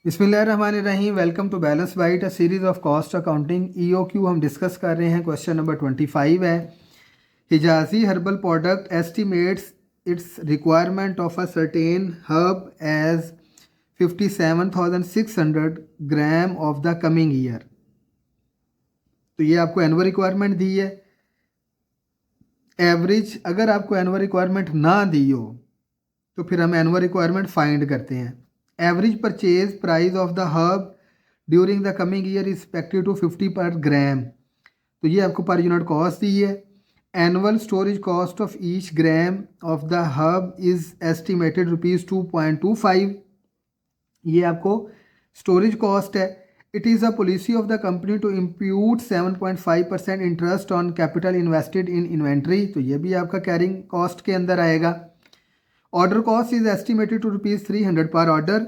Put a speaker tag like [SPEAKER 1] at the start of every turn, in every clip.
[SPEAKER 1] बिस्मिल्लाहिर्रहमानिर्रहीम। Welcome to balance bite, a series of cost accounting. EOQ हम discuss कर रहे हैं। क्वेश्चन नंबर 25 है, Hijazi herbal product estimates its requirement of a certain herb as 57,600 gram of the coming year. तो ये आपको annual requirement दी है। Average, अगर आपको एनुअल रिक्वायरमेंट ना दी हो तो फिर हम एनुअल रिक्वायरमेंट फाइंड करते हैं। Average purchase price of the herb during the coming year is expected to 50 per ग्राम। तो ये आपको पर यूनिट कॉस्ट दी है। Annual storage cost of each gram of the herb is estimated ₹2.25। ये आपको storage cost है। It is a policy of the company to impute 7.5% interest on capital invested in inventory. तो ये भी आपका carrying cost के अंदर आएगा। Order cost is estimated to ₹300 per order.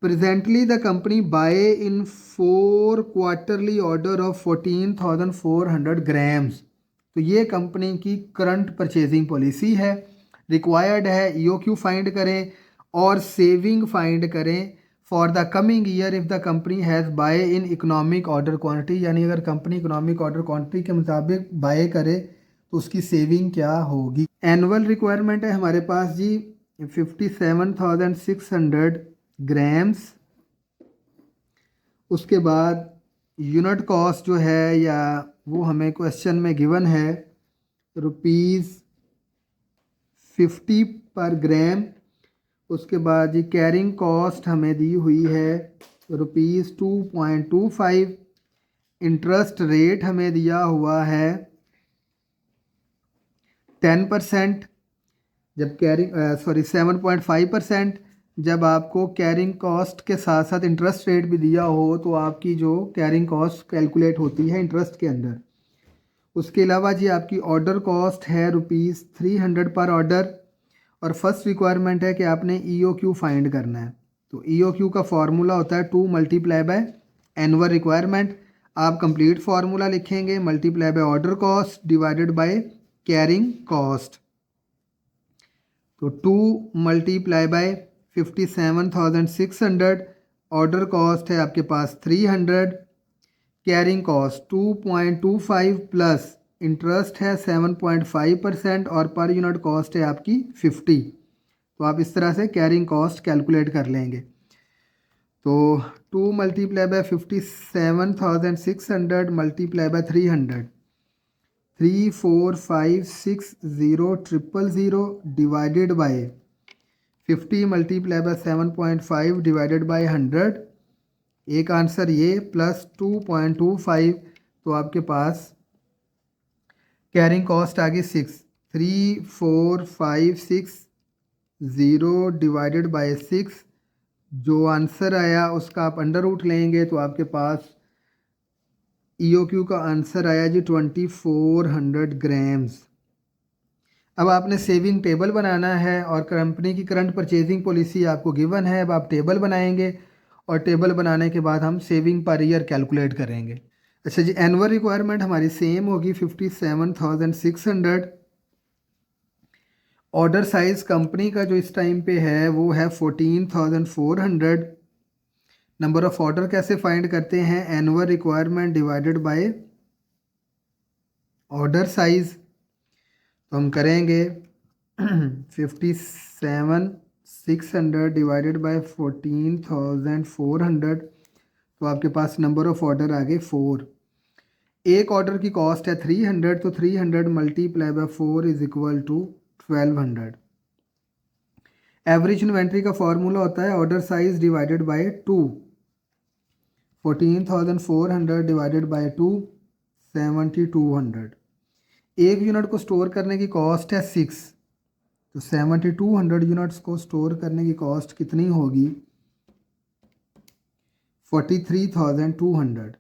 [SPEAKER 1] Presently, the company buy in 4 quarterly order of 14,400 grams। तो ये company की करंट परचेजिंग पॉलिसी है। रिक्वायर्ड है EOQ फाइंड करें और सेविंग फाइंड करें for the coming year if the company has buy in economic order quantity. यानी अगर कंपनी इकोनॉमिक ऑर्डर क्वांटिटी के मुताबिक बाय करे तो उसकी सेविंग क्या होगी। एनुअल रिक्वायरमेंट है हमारे पास जी 57,600 ग्राम्स। उसके बाद यूनिट कॉस्ट जो है या वो हमें क्वेश्चन में गिवन है ₹50 पर ग्राम। उसके बाद जी कैरिंग कॉस्ट हमें दी हुई है ₹2.25। इंटरेस्ट रेट हमें दिया हुआ है 10%। जब कैरिंग 7.5%। जब आपको कैरिंग कॉस्ट के साथ साथ इंटरेस्ट रेट भी दिया हो तो आपकी जो कैरिंग कॉस्ट कैलकुलेट होती है इंटरेस्ट के अंदर। उसके अलावा जी आपकी ऑर्डर कॉस्ट है ₹300 पर ऑर्डर। और फर्स्ट रिक्वायरमेंट है कि आपने EOQ फाइंड करना है। तो EOQ का फार्मूला होता है 2 मल्टीप्लाई बाय एनुअल रिक्वायरमेंट। आप कंप्लीट फार्मूला लिखेंगे, multiply by order cost divided by carrying cost. तो 2 मल्टीप्लाई बाय 57,600। ऑर्डर कॉस्ट है आपके पास 300। कैरिंग कॉस्ट 2.25 प्लस इंटरेस्ट है 7.5% और पर यूनिट कॉस्ट है आपकी 50। तो आप इस तरह से कैरिंग कॉस्ट कैलकुलेट कर लेंगे। तो 2 multiply by 57,600 multiply by 300 3456000 divided by 50 multiply by 7.5 divided by 100। एक आंसर ये प्लस 2.25। तो आपके पास कैरिंग कॉस्ट आ गई 6। 34560 डिवाइडेड बाय 6। जो आंसर आया उसका आप अंडर रूट लेंगे तो आपके पास EOQ का आंसर आया जी 2400 ग्राम्स। अब आपने सेविंग टेबल बनाना है और कंपनी की करंट परचेजिंग पॉलिसी आपको गिवन है। अब आप टेबल बनाएंगे और टेबल बनाने के बाद हम सेविंग पर ईयर कैलकुलेट करेंगे। अच्छा जी, एनुअल रिक्वायरमेंट हमारी सेम होगी 57,600। ऑर्डर साइज़ कंपनी का जो इस टाइम पे है वो है 14,400। नंबर ऑफ़ ऑर्डर कैसे फाइंड करते हैं? Annual requirement divided by order size. तो हम करेंगे 57,600 डिवाइडेड बाय 14,400। तो आपके पास नंबर ऑफ़ ऑर्डर आ गए 4। एक ऑर्डर की कॉस्ट है 300। तो 300 multiply by 4 is equal to 1200। Average inventory का फॉर्मूला होता है order size divided by 2। 14,400 divided by 2 7200। एक यूनिट को स्टोर करने की कॉस्ट है 6। तो 7200 यूनिट्स को स्टोर करने की कॉस्ट कितनी होगी? 43,200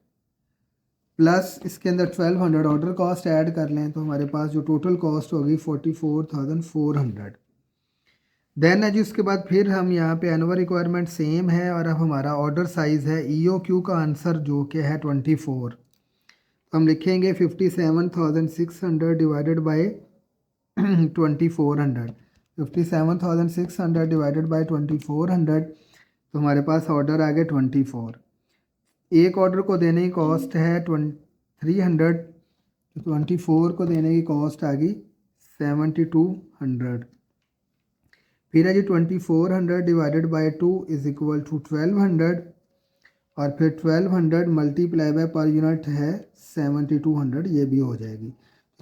[SPEAKER 1] प्लस इसके अंदर 1200 ऑर्डर कॉस्ट ऐड कर लें तो हमारे पास जो टोटल कॉस्ट होगी 44,400। देन है जी उसके बाद फिर हम यहाँ पे एनुअल रिक्वायरमेंट सेम है और अब हमारा ऑर्डर साइज़ है EOQ का आंसर जो कि है 24। तो हम लिखेंगे 57,600 डिवाइडेड बाय 2400। 57,600 divided by 2400। तो हमारे पास ऑर्डर आ गए 24। एक ऑर्डर को देने की कॉस्ट है 300, तो 24 को देने की कॉस्ट आ गई 7200। फिर है जी 2400 divided by 2 is equal to 1200, और फिर 1200 मल्टीप्लाई बाय पर यूनिट है 7200, ये भी हो जाएगी।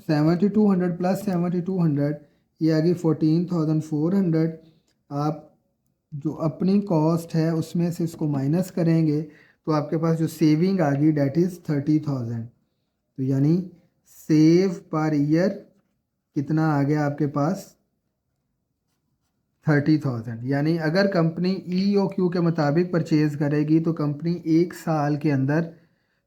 [SPEAKER 1] 7200 प्लस 7200 ये आ गई 14400। आप जो अपनी कॉस्ट है उसमें से इसको माइनस करेंगे तो आपके पास जो सेविंग आ गई डेट इज़ 30,000। तो यानी सेव पर ईयर कितना आ गया आपके पास 30,000। यानी अगर कंपनी EOQ के मुताबिक परचेज़ करेगी तो कंपनी एक साल के अंदर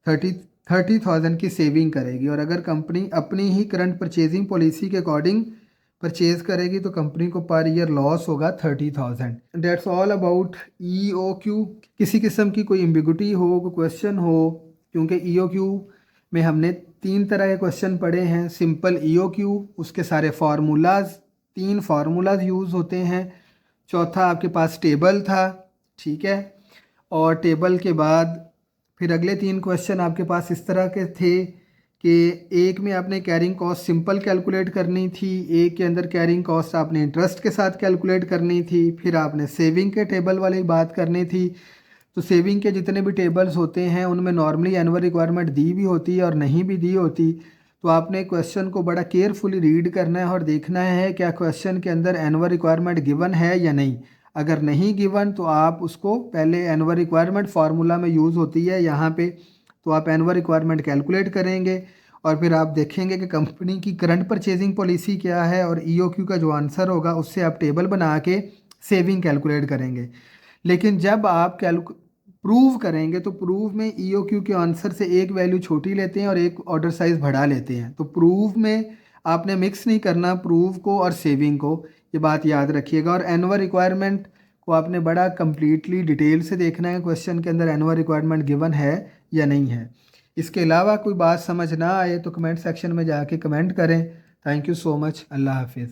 [SPEAKER 1] 30,000 की सेविंग करेगी, और अगर कंपनी अपनी ही करंट परचेजिंग पॉलिसी के अकॉर्डिंग परचेज़ करेगी तो कंपनी को पर ईयर लॉस होगा 30,000। That's all about EOQ। किसी किस्म की कोई एम्बिगुइटी हो, कोई क्वेश्चन हो, क्योंकि EOQ में हमने 3 तरह के क्वेश्चन पढ़े हैं। सिंपल EOQ, उसके सारे फार्मूलाज, 3 फार्मूलाज यूज़ होते हैं। चौथा आपके पास टेबल था, ठीक है, और टेबल के बाद फिर अगले 3 क्वेश्चन आपके पास इस तरह के थे कि एक में आपने कैरिंग कॉस्ट सिंपल कैलकुलेट करनी थी, एक के अंदर कैरिंग कॉस्ट आपने इंटरेस्ट के साथ कैलकुलेट करनी थी, फिर आपने सेविंग के टेबल वाली बात करनी थी। तो सेविंग के जितने भी टेबल्स होते हैं उनमें नॉर्मली एनुअल रिक्वायरमेंट दी भी होती है और नहीं भी दी होती। तो आपने क्वेश्चन को बड़ा केयरफुली रीड करना है और देखना है क्या क्वेश्चन के अंदर एनुअल रिक्वायरमेंट गिवन है या नहीं। अगर नहीं गिवन तो आप उसको पहले एनुअल रिक्वायरमेंट फार्मूला में यूज़ होती है यहाँ पे, तो आप एनुअल रिक्वायरमेंट कैलकुलेट करेंगे और फिर आप देखेंगे कि कंपनी की करंट परचेजिंग पॉलिसी क्या है, और EOQ का जो आंसर होगा उससे आप टेबल बना के सेविंग कैलकुलेट करेंगे। लेकिन जब आप प्रूव करेंगे तो प्रूव में EOQ के आंसर से एक वैल्यू छोटी लेते हैं और एक ऑर्डर साइज़ बढ़ा लेते हैं। तो प्रूव में आपने मिक्स नहीं करना प्रूव को और सेविंग को, ये बात याद रखिएगा। और एनुअल रिक्वायरमेंट को आपने बड़ा कंप्लीटली डिटेल से देखना है, क्वेश्चन के अंदर एनुअल रिक्वायरमेंट गिवन है या नहीं है। इसके अलावा कोई बात समझ ना आए तो कमेंट सेक्शन में जाके कमेंट करें। Thank you so much. अल्लाह हाफिज़।